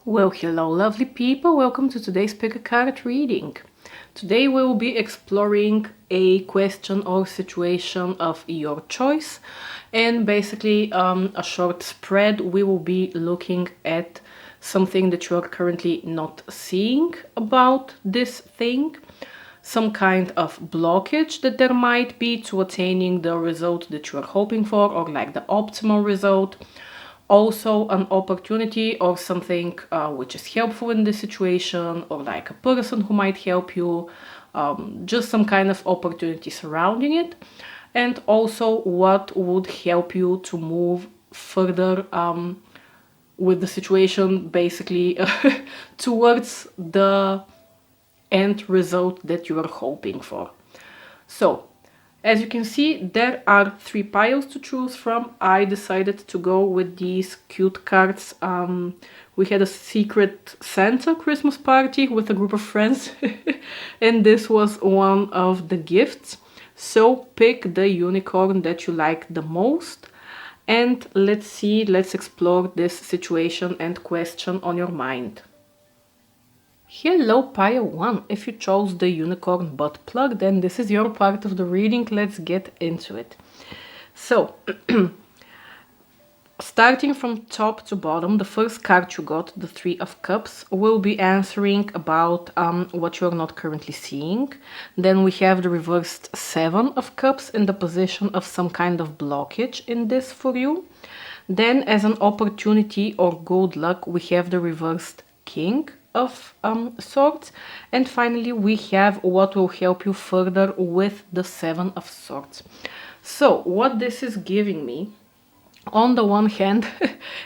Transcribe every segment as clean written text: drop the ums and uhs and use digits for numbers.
Well, hello lovely people, welcome to today's pick a card reading. Today we will be exploring a question or situation of your choice, and basically a short spread. We will be looking at something that you are currently not seeing about this thing, some kind of blockage that there might be to attaining the result that you are hoping for, or like the optimal result. Also an opportunity or something which is helpful in this situation, or like a person who might help you, just some kind of opportunity surrounding it, and also what would help you to move further with the situation, basically towards the end result that you are hoping for. So as you can see, there are 3 piles to choose from. I decided to go with these cute cards. We had a secret Santa Christmas party with a group of friends and this was one of the gifts. So pick the unicorn that you like the most, and let's explore this situation and question on your mind. Hello pile 1, if you chose the unicorn butt plug, then this is your part of the reading. Let's get into it. So, starting from top to bottom, the first card you got, the 3 of Cups, will be answering about what you're not currently seeing. Then we have the reversed 7 of Cups in the position of some kind of blockage in this for you. Then as an opportunity or good luck, we have the reversed King of Swords, and finally we have what will help you further with the 7 of Swords. So what this is giving me, on the one hand,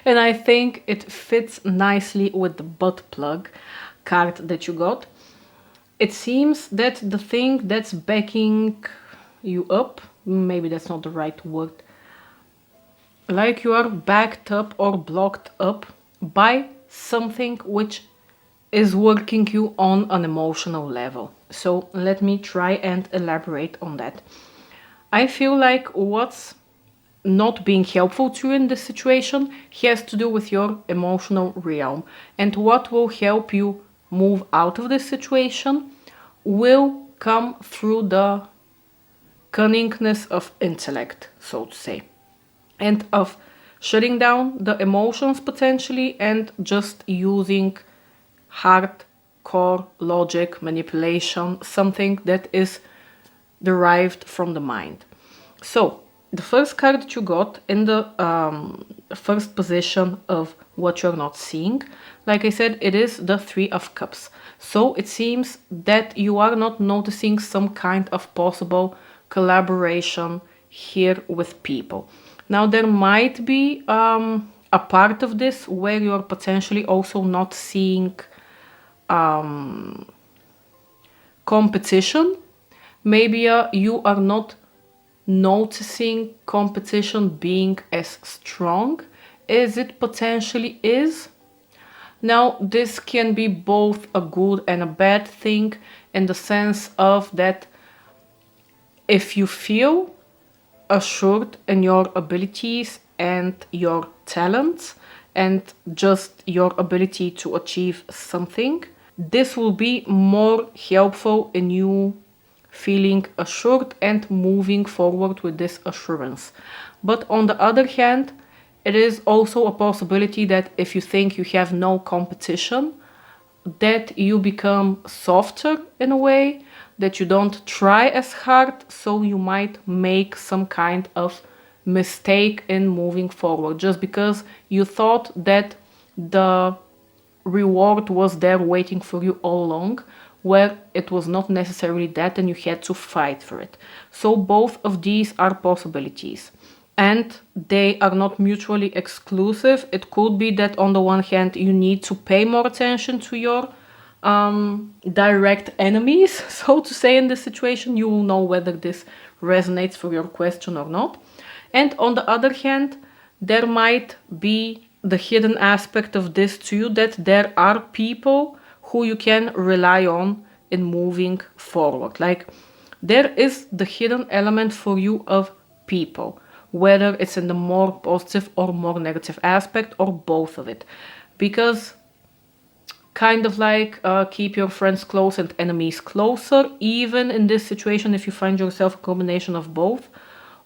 and I think it fits nicely with the butt plug card that you got, it seems that the thing that's backing you up, maybe that's not the right word, like you are backed up or blocked up by something which is working you on an emotional level. So let me try and elaborate on that. I feel like what's not being helpful to you in this situation has to do with your emotional realm, and what will help you move out of this situation will come through the cunningness of intellect, so to say, and of shutting down the emotions potentially and just using hardcore logic, manipulation, something that is derived from the mind. So the first card that you got in the first position of what you're not seeing, like I said, it is the 3 of Cups. So it seems that you are not noticing some kind of possible collaboration here with people. Now there might be a part of this where you're potentially also not seeing competition. Maybe you are not noticing competition being as strong as it potentially is. Now this can be both a good and a bad thing, in the sense of that if you feel assured in your abilities and your talents and just your ability to achieve something, this will be more helpful in you feeling assured and moving forward with this assurance. But on the other hand, it is also a possibility that if you think you have no competition, that you become softer in a way, that you don't try as hard, so you might make some kind of mistake in moving forward just because you thought that the reward was there waiting for you all along, where it was not necessarily that and you had to fight for it. So both of these are possibilities, and they are not mutually exclusive. It could be that on the one hand you need to pay more attention to your direct enemies, so to say, in this situation. You will know whether this resonates for your question or not. And on the other hand, there might be the hidden aspect of this to you, that there are people who you can rely on in moving forward. Like there is the hidden element for you of people, whether it's in the more positive or more negative aspect, or both of it. Because kind of like keep your friends close and enemies closer. Even in this situation, if you find yourself a combination of both,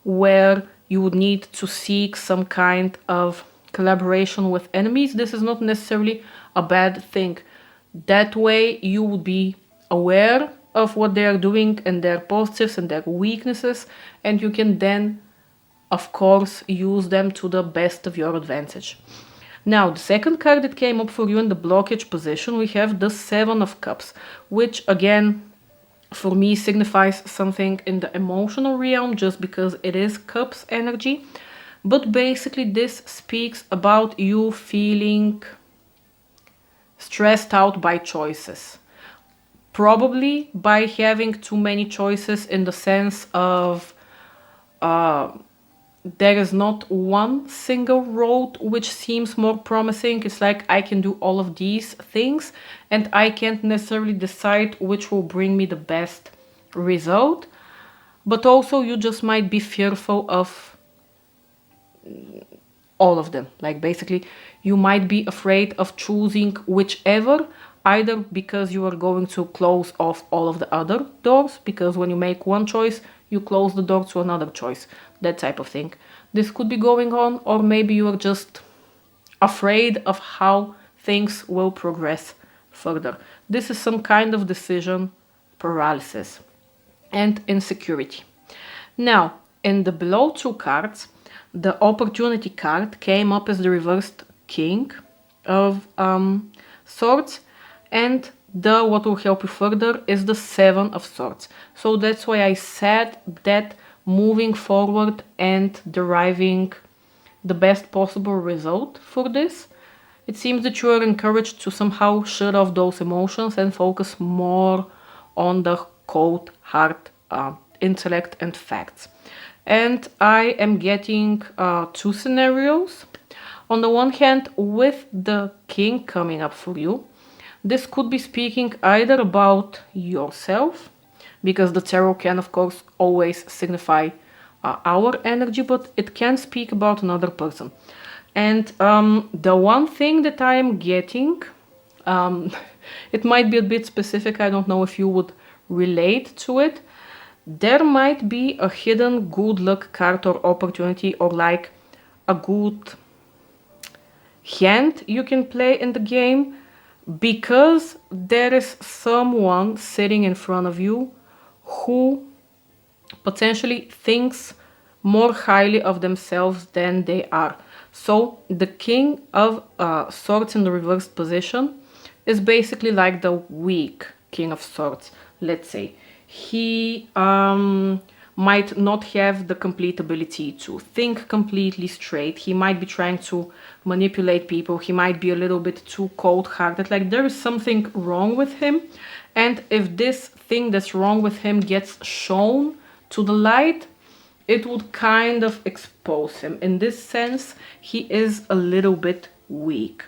where you would need to seek some kind of collaboration with enemies, this is not necessarily a bad thing. That way you would be aware of what they are doing and their positives and their weaknesses, and you can then, of course, use them to the best of your advantage. Now, the second card that came up for you in the blockage position, we have the Seven of Cups, which again, for me, signifies something in the emotional realm, just because it is Cups energy. But basically, this speaks about you feeling stressed out by choices. Probably by having too many choices, in the sense of there is not one single road which seems more promising. It's like I can do all of these things and I can't necessarily decide which will bring me the best result. But also you just might be fearful of all of them. Like basically you might be afraid of choosing whichever, either because you are going to close off all of the other doors, because when you make one choice you close the door to another choice, that type of thing. This could be going on, or maybe you are just afraid of how things will progress further. This is some kind of decision paralysis and insecurity. Now, in the below two cards, the opportunity card came up as the reversed King of Swords, and the what will help you further is the Seven of Swords. So that's why I said that moving forward and deriving the best possible result for this, it seems that you are encouraged to somehow shut off those emotions and focus more on the cold, hard intellect and facts. And I am getting two scenarios. On the one hand, with the King coming up for you, this could be speaking either about yourself, because the tarot can of course always signify our energy, but it can speak about another person. And the one thing that I am getting, it might be a bit specific, I don't know if you would relate to it. There might be a hidden good luck card or opportunity, or like a good hand you can play in the game, because there is someone sitting in front of you who potentially thinks more highly of themselves than they are. So the King of Swords in the reversed position is basically like the weak King of Swords, let's say. He might not have the complete ability to think completely straight. He might be trying to manipulate people. He might be a little bit too cold-hearted. Like there is something wrong with him. And if this thing that's wrong with him gets shown to the light, it would kind of expose him. In this sense, he is a little bit weak.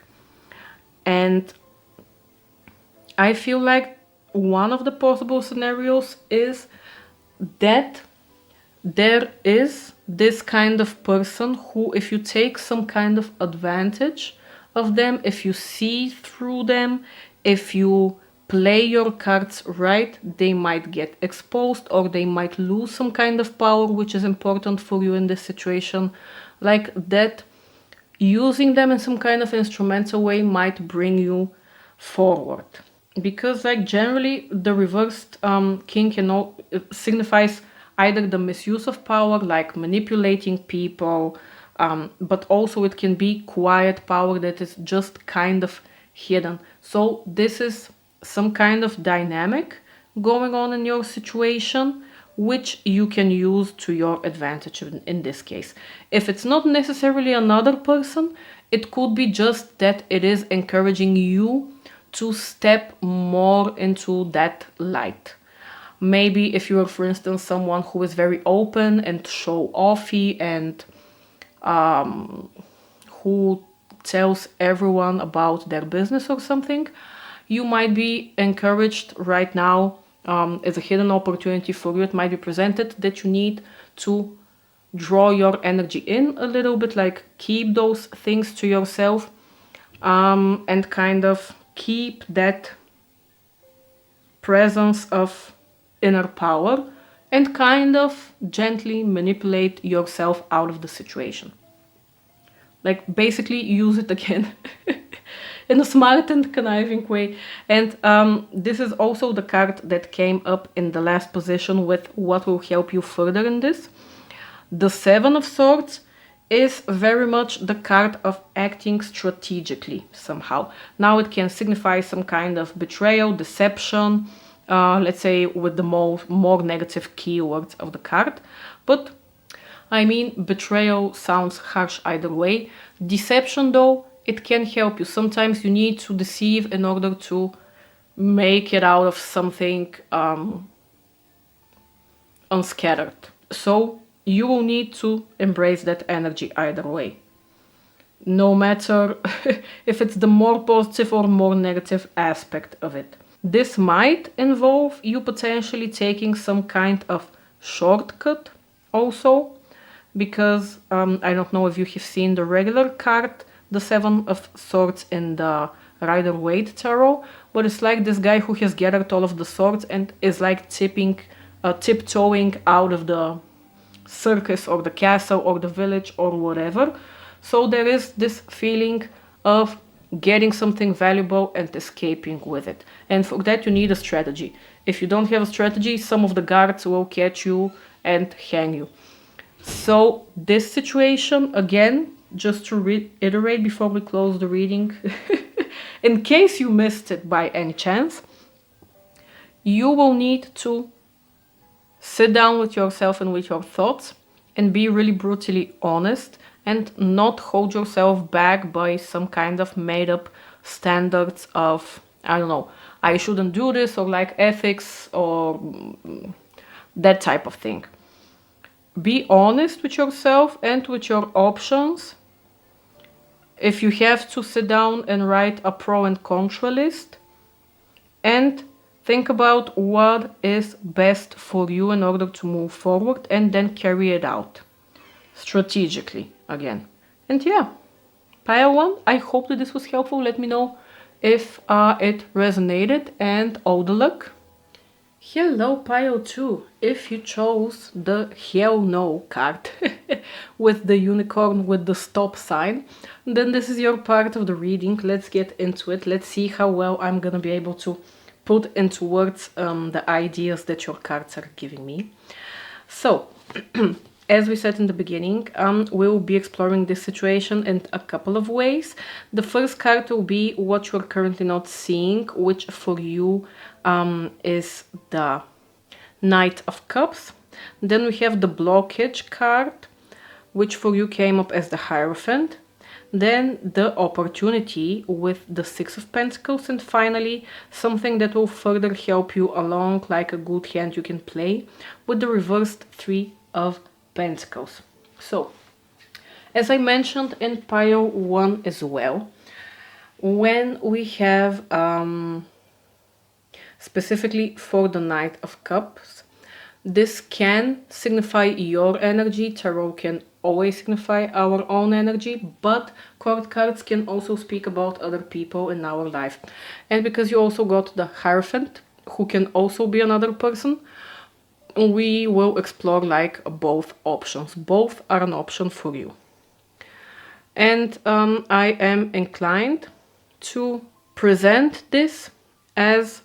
And I feel like one of the possible scenarios is that there is this kind of person who, if you take some kind of advantage of them, if you see through them, if you play your cards right, they might get exposed, or they might lose some kind of power which is important for you in this situation. Like that, using them in some kind of instrumental way might bring you forward. Because like generally the reversed King signifies either the misuse of power, like manipulating people, but also it can be quiet power that is just kind of hidden. So this is some kind of dynamic going on in your situation, which you can use to your advantage in this case. If it's not necessarily another person, it could be just that it is encouraging you to step more into that light. Maybe if you are, for instance, someone who is very open and show-offy and who tells everyone about their business or something, you might be encouraged right now as a hidden opportunity for you. It might be presented that you need to draw your energy in a little bit, like keep those things to yourself and kind of keep that presence of inner power and kind of gently manipulate yourself out of the situation. Like basically use it again in a smart and conniving way. And this is also the card that came up in the last position with what will help you further in this. The Seven of Swords is very much the card of acting strategically somehow. Now it can signify some kind of betrayal, deception, let's say with the more negative keywords of the card. But I mean, betrayal sounds harsh either way. Deception, though, it can help you. Sometimes you need to deceive in order to make it out of something unscattered. So you will need to embrace that energy either way. No matter if it's the more positive or more negative aspect of it. This might involve you potentially taking some kind of shortcut also. Because I don't know if you have seen the regular card, the Seven of Swords in the Rider-Waite Tarot, but it's like this guy who has gathered all of the swords and is like tiptoeing out of the circus or the castle or the village or whatever. So there is this feeling of getting something valuable and escaping with it. And for that you need a strategy. If you don't have a strategy, some of the guards will catch you and hang you. So this situation, again, just to reiterate before we close the reading, in case you missed it by any chance, you will need to sit down with yourself and with your thoughts and be really brutally honest and not hold yourself back by some kind of made up standards of, I don't know, I shouldn't do this, or like ethics or that type of thing. Be honest with yourself and with your options. If you have to sit down and write a pro and contra list, and think about what is best for you in order to move forward, and then carry it out strategically again. And yeah, pile 1, I hope that this was helpful. Let me know if it resonated, and all the luck. Hello pile 2, if you chose the hell no card with the unicorn with the stop sign, then this is your part of the reading. Let's get into it. Let's see how well I'm gonna be able to put into words the ideas that your cards are giving me. So, as we said in the beginning, we will be exploring this situation in a couple of ways. The first card will be what you're currently not seeing, which for you is the Knight of Cups. Then we have the Blockage card, which for you came up as the Hierophant. Then the Opportunity with the Six of Pentacles. And finally, something that will further help you along, like a good hand you can play, with the reversed Three of Pentacles. So, as I mentioned in pile 1 as well, when we have specifically for the Knight of Cups, this can signify your energy. Tarot can always signify our own energy, but court cards can also speak about other people in our life. And because you also got the Hierophant, who can also be another person, we will explore like both options. Both are an option for you. And I am inclined to present this as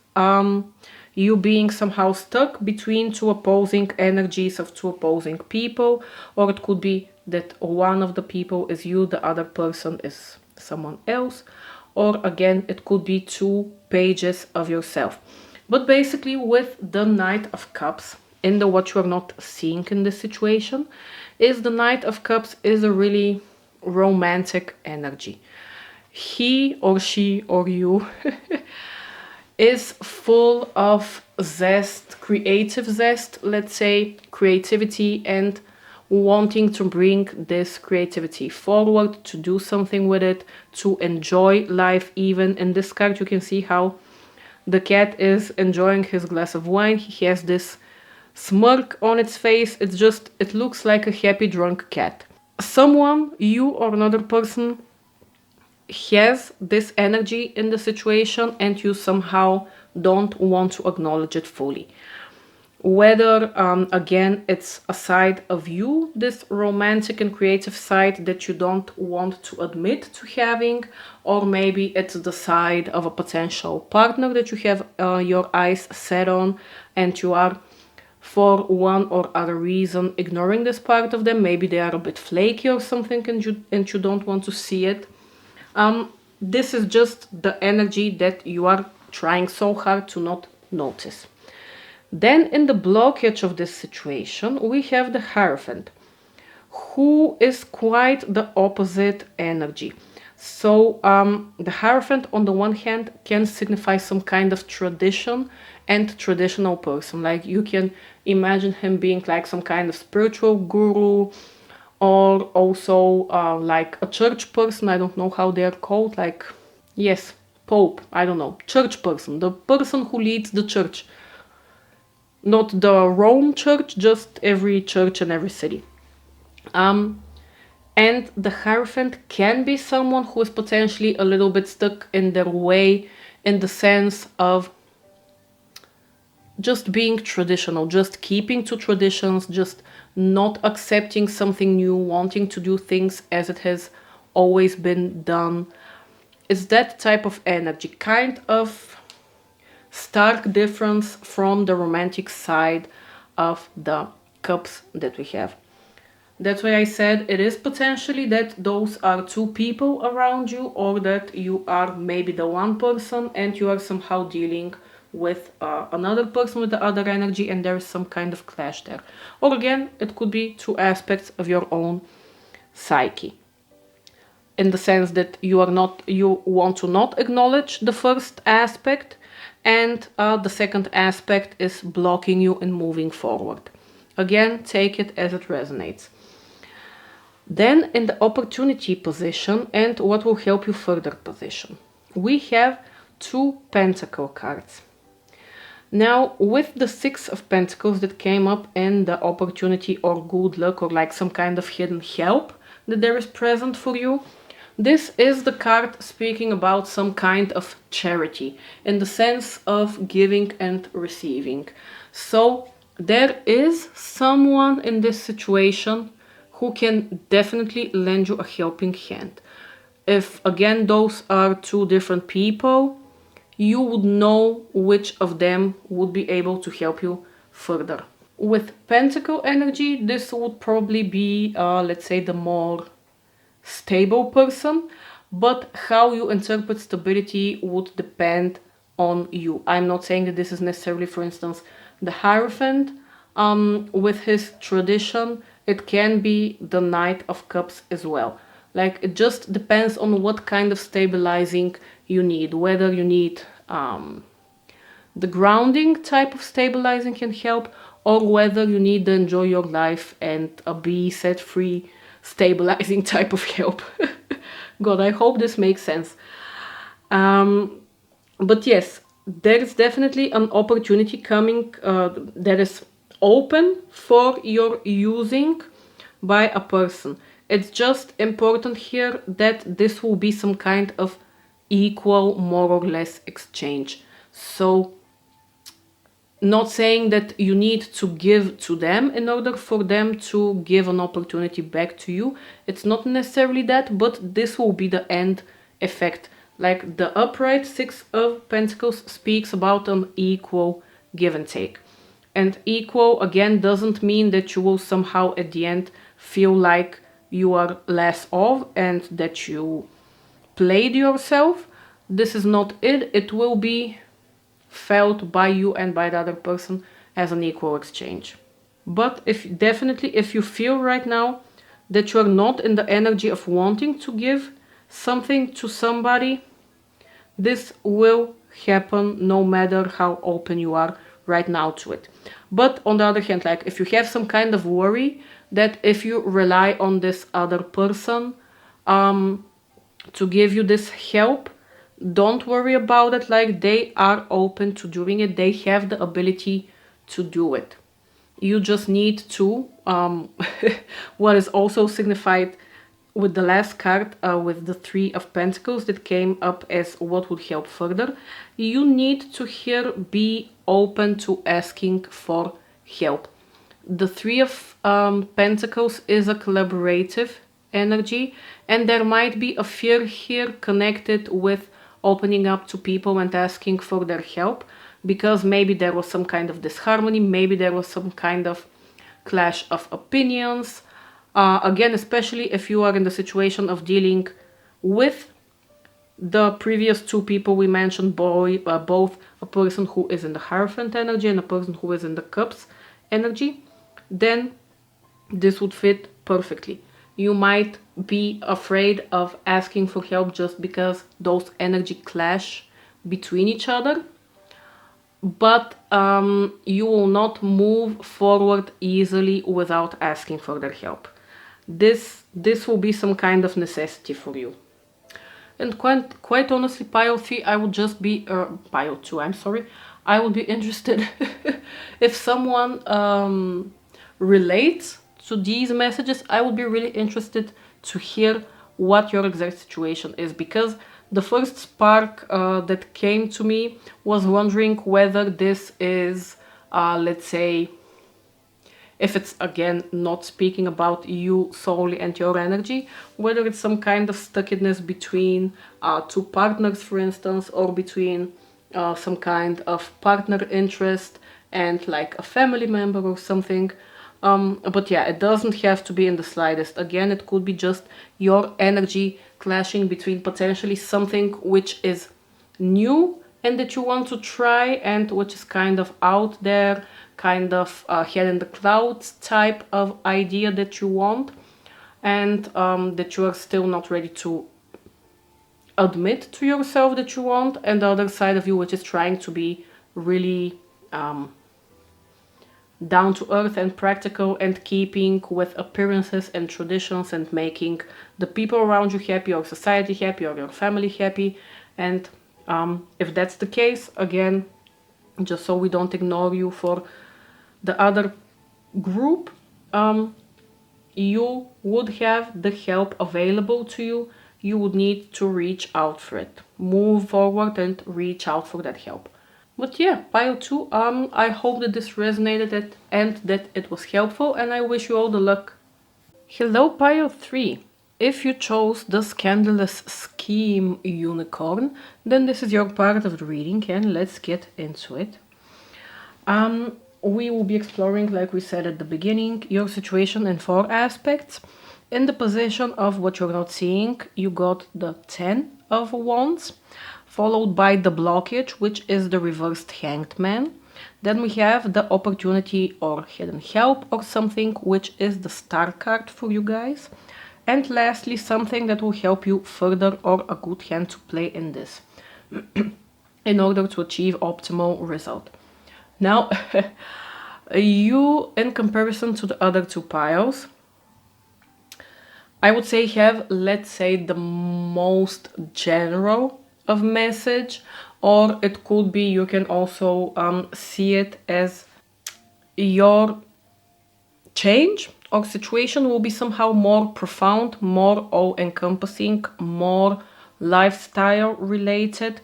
you being somehow stuck between two opposing energies of two opposing people, or it could be that one of the people is you, the other person is someone else, or again it could be two pages of yourself. But basically with the Knight of Cups, in the what you are not seeing in this situation, is the Knight of Cups is a really romantic energy. He or she or you is full of zest, creative zest, let's say, creativity, and wanting to bring this creativity forward, to do something with it, to enjoy life. Even in this card you can see how the cat is enjoying his glass of wine. He has this smirk on its face. It's just, it looks like a happy drunk cat. Someone, you or another person, has this energy in the situation and you somehow don't want to acknowledge it fully. Whether, again, it's a side of you, this romantic and creative side that you don't want to admit to having, or maybe it's the side of a potential partner that you have your eyes set on and you are, for one or other reason, ignoring this part of them. Maybe they are a bit flaky or something and you don't want to see it. This is just the energy that you are trying so hard to not notice. Then in the blockage of this situation, we have the Hierophant, who is quite the opposite energy. So the Hierophant, on the one hand, can signify some kind of tradition and traditional person. Like you can imagine him being like some kind of spiritual guru, or also like a church person. I don't know how they are called. Like, yes, Pope, I don't know. Church person, the person who leads the church. Not the Rome church, just every church in every city. And the Hierophant can be someone who is potentially a little bit stuck in their way, in the sense of just being traditional, just keeping to traditions, just not accepting something new, wanting to do things as it has always been done. It's that type of energy, kind of stark difference from the romantic side of the cups that we have. That's why I said it is potentially that those are two people around you, or that you are maybe the one person and you are somehow dealing with another person with the other energy and there is some kind of clash there. Or again, it could be two aspects of your own psyche, in the sense that you want to not acknowledge the first aspect, and the second aspect is blocking you in moving forward. Again, take it as it resonates. Then in the opportunity position, and what will help you further position, we have 2 Pentacle cards. Now, with the 6 of Pentacles that came up in the opportunity or good luck or like some kind of hidden help that there is present for you, this is the card speaking about some kind of charity, in the sense of giving and receiving. So there is someone in this situation who can definitely lend you a helping hand. If, again, those are 2 different people, you would know which of them would be able to help you further. With Pentacle energy, this would probably be, let's say, the more stable person, but how you interpret stability would depend on you. I'm not saying that this is necessarily, for instance, the Hierophant with his tradition. It can be the Knight of Cups as well. Like, it just depends on what kind of stabilizing you need, whether you need the grounding type of stabilizing can help, or whether you need the enjoy your life and be set free stabilizing type of help. God, I hope this makes sense. But yes, there is definitely an opportunity coming that is open for your using by a person. It's just important here that this will be some kind of equal, more or less, exchange. So, not saying that you need to give to them in order for them to give an opportunity back to you. It's not necessarily that, but this will be the end effect. Like the upright 6 of Pentacles speaks about an equal give and take. And equal, again, doesn't mean that you will somehow at the end feel like you are less off and that you played yourself. This is not it. It will be felt by you and by the other person as an equal exchange. But if you feel right now that you are not in the energy of wanting to give something to somebody, this will happen no matter how open you are right now to it. But on the other hand, like if you have some kind of worry that if you rely on this other person to give you this help, don't worry about it. Like, they are open to doing it. They have the ability to do it. You just need to, what is also signified with the last card, with the Three of Pentacles that came up as what would help further, you need to here be open to asking for help. The Three of Pentacles is a collaborative energy, and there might be a fear here connected with opening up to people and asking for their help, because maybe there was some kind of disharmony, maybe there was some kind of clash of opinions. Again, especially if you are in the situation of dealing with the previous two people we mentioned, both a person who is in the Hierophant energy and a person who is in the Cups energy, then this would fit perfectly. You might be afraid of asking for help just because those energy clash between each other, but you will not move forward easily without asking for their help. This will be some kind of necessity for you. And quite honestly, pile 3, I would just be pile 2, I'm sorry, I would be interested if someone relates to these messages. I would be really interested to hear what your exact situation is, because the first spark that came to me was wondering whether this is, let's say, if it's again not speaking about you solely and your energy, whether it's some kind of stuckness between two partners, for instance, or between some kind of partner interest and like a family member or something. But yeah, it doesn't have to be in the slightest. Again, it could be just your energy clashing between potentially something which is new and that you want to try, and which is kind of out there, kind of head in the clouds type of idea that you want, and that you are still not ready to admit to yourself that you want, and the other side of you which is trying to be really down to earth and practical and keeping with appearances and traditions and making the people around you happy, or society happy, or your family happy. And if that's the case, again, just so we don't ignore you for the other group, you would have the help available to you. You would need to reach out for it. Move forward and reach out for that help. But yeah, pile 2, I hope that this resonated and that it was helpful, and I wish you all the luck. Hello, pile 3. If you chose the Scandalous Scheme Unicorn, then this is your part of the reading, and let's get into it. We will be exploring, like we said at the beginning, your situation in 4 aspects. In the position of what you're not seeing, you got the 10 of Wands, followed by the Blockage, which is the reversed Hanged Man. Then we have the Opportunity or Hidden Help or something, which is the Star card for you guys. And lastly, something that will help you further, or a good hand to play in this in order to achieve optimal result. Now, you, in comparison to the other 2 piles, I would say have, let's say, the most general of message, or it could be you can also see it as your change or situation will be somehow more profound, more all-encompassing, more lifestyle related.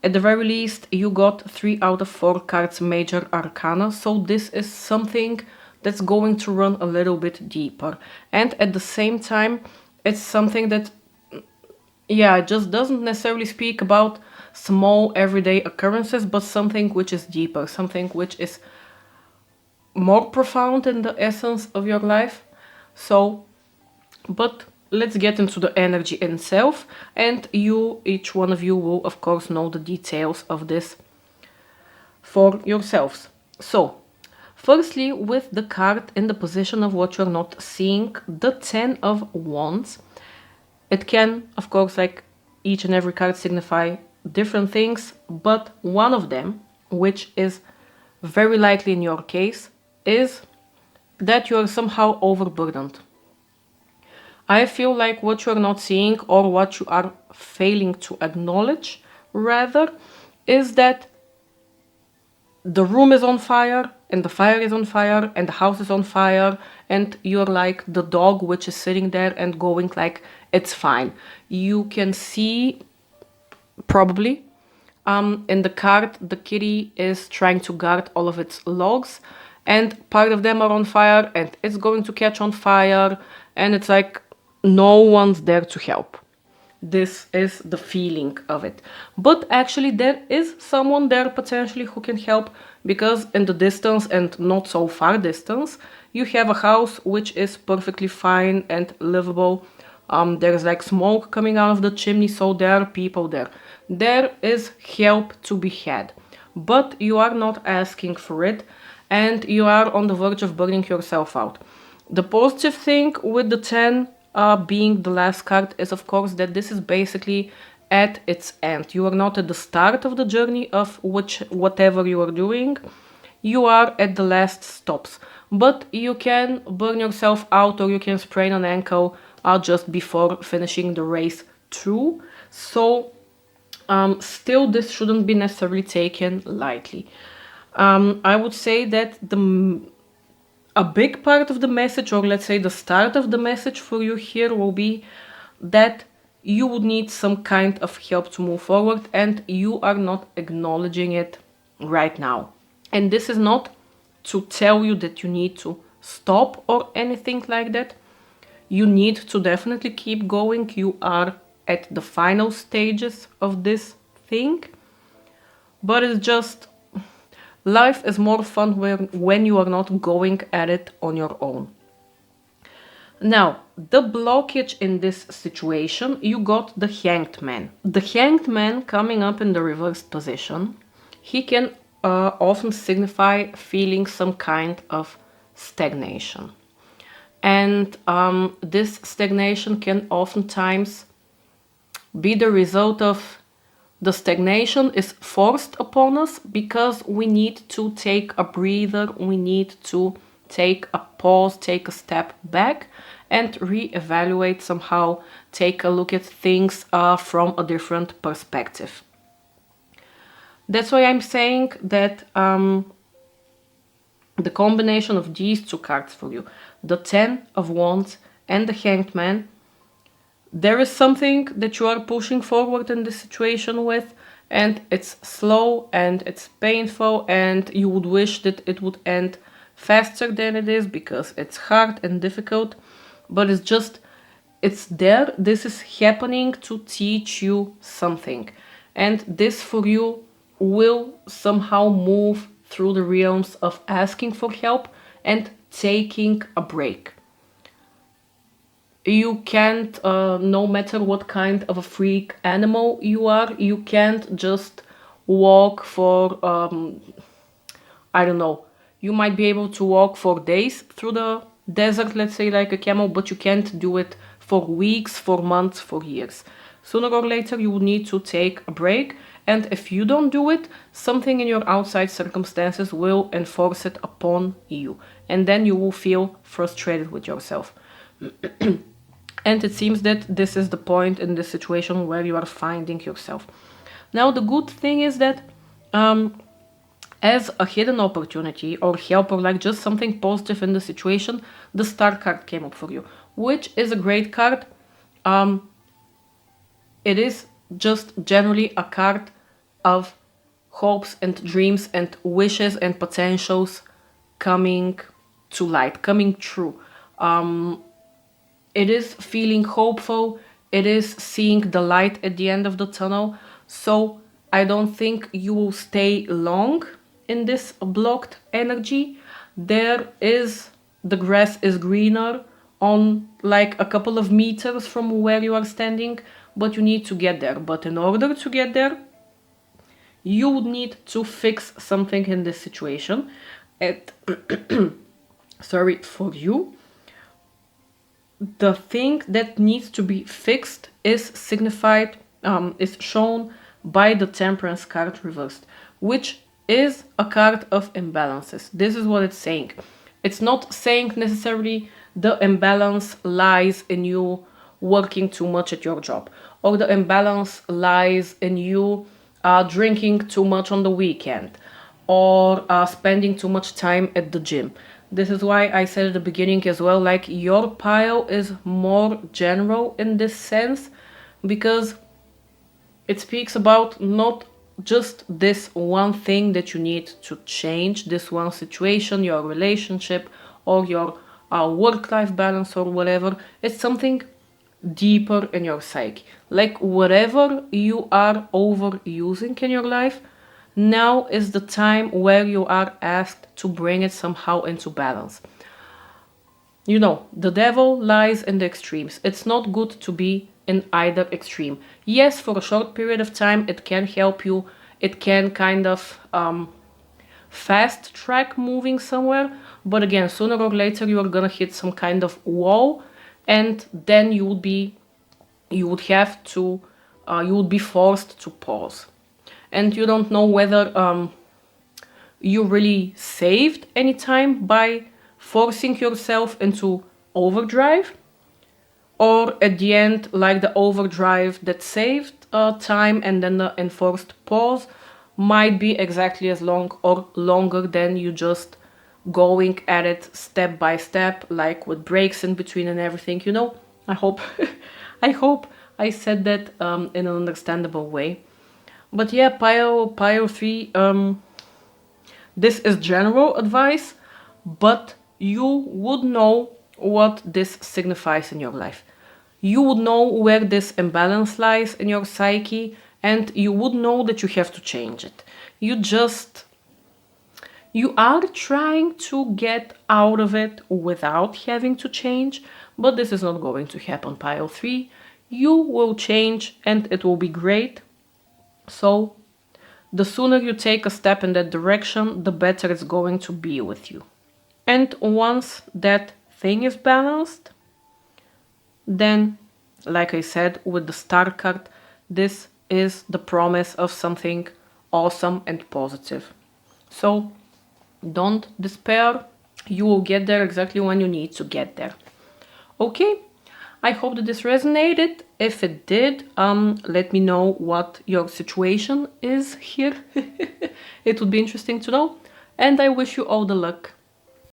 At the very least, you got 3 out of 4 cards Major Arcana, so this is something that's going to run a little bit deeper. And at the same time, it's something that, yeah, just doesn't necessarily speak about small everyday occurrences, but something which is deeper, something which is more profound in the essence of your life. So, but let's get into the energy itself, and you, each one of you, will of course know the details of this for yourselves. So, firstly, with the card in the position of what you're not seeing, the 10 of Wands, it can, of course, like each and every card signify different things, but one of them, which is very likely in your case, is that you are somehow overburdened. I feel like what you're not seeing, or what you are failing to acknowledge, rather, is that the room is on fire, and the fire is on fire, and the house is on fire, and you're like the dog which is sitting there and going like, it's fine. You can see, probably, in the card, the kitty is trying to guard all of its logs, and part of them are on fire, and it's going to catch on fire, and it's like no one's there to help. This is the feeling of it. But actually there is someone there potentially who can help, because in the distance, and not so far distance, you have a house which is perfectly fine and livable. There's like smoke coming out of the chimney, so there are people there. There is help to be had, but you are not asking for it, and you are on the verge of burning yourself out. The positive thing with the 10 being the last card is, of course, that this is basically at its end. You are not at the start of the journey of whatever you are doing. You are at the last stops, but you can burn yourself out, or you can sprain an ankle just before finishing the race through. So still, this shouldn't be necessarily taken lightly. I would say that a big part of the message, or let's say the start of the message for you here, will be that you would need some kind of help to move forward, and you are not acknowledging it right now. And this is not to tell you that you need to stop or anything like that. You need to definitely keep going. You are at the final stages of this thing, but it's just, life is more fun when you are not going at it on your own. Now, the blockage in this situation, you got the Hanged Man. The Hanged Man coming up in the reversed position, he can often signify feeling some kind of stagnation. And this stagnation can oftentimes be the result of the stagnation is forced upon us because we need to take a breather, we need to take a pause, take a step back and reevaluate somehow, take a look at things from a different perspective. That's why I'm saying that the combination of these two cards for you, the 10 of Wands and the Hanged Man, there is something that you are pushing forward in this situation with, and it's slow and it's painful, and you would wish that it would end faster than it is because it's hard and difficult, but it's there. This is happening to teach you something, and this for you will somehow move through the realms of asking for help and taking a break. You can't, no matter what kind of a freak animal you are, you can't just walk for, I don't know, you might be able to walk for days through the desert, let's say like a camel, but you can't do it for weeks, for months, for years. Sooner or later you will need to take a break, and if you don't do it, something in your outside circumstances will enforce it upon you, and then you will feel frustrated with yourself. And it seems that this is the point in this situation where you are finding yourself. Now, the good thing is that as a hidden opportunity or help, or like just something positive in the situation, the Star card came up for you, which is a great card. It is just generally a card of hopes and dreams and wishes and potentials coming to light, coming true. It is feeling hopeful, it is seeing the light at the end of the tunnel, so I don't think you will stay long in this blocked energy. The grass is greener on like a couple of meters from where you are standing, but you need to get there. But in order to get there, you would need to fix something in this situation. Sorry, for you. The thing that needs to be fixed is signified, is shown by the Temperance card reversed, which is a card of imbalances. This is what it's saying. It's not saying necessarily the imbalance lies in you working too much at your job, or the imbalance lies in you drinking too much on the weekend, or spending too much time at the gym. This is why I said at the beginning as well, like your pile is more general in this sense, because it speaks about not just this one thing that you need to change, this one situation, your relationship, or your work-life balance, or whatever. It's something deeper in your psyche. Like whatever you are overusing in your life, now is the time where you are asked to bring it somehow into balance. You know, the devil lies in the extremes. It's not good to be in either extreme. Yes, for a short period of time, it can help you. It can kind of fast track moving somewhere. But again, sooner or later, you are gonna hit some kind of wall, and then you would be forced to pause. And you don't know whether you really saved any time by forcing yourself into overdrive, or at the end, like the overdrive that saved time, and then the enforced pause might be exactly as long or longer than you just going at it step by step, like with breaks in between and everything, you know. I hope I hope I said that in an understandable way. But yeah, pile 3, this is general advice, but you would know what this signifies in your life. You would know where this imbalance lies in your psyche, and you would know that you have to change it. You are trying to get out of it without having to change, but this is not going to happen, pile 3. You will change and it will be great. So the sooner you take a step in that direction, the better it's going to be with you. And once that thing is balanced, then, like I said, with the star card, this is the promise of something awesome and positive. So don't despair. You will get there exactly when you need to get there. Okay, I hope that this resonated. If it did, let me know what your situation is here. It would be interesting to know. And I wish you all the luck.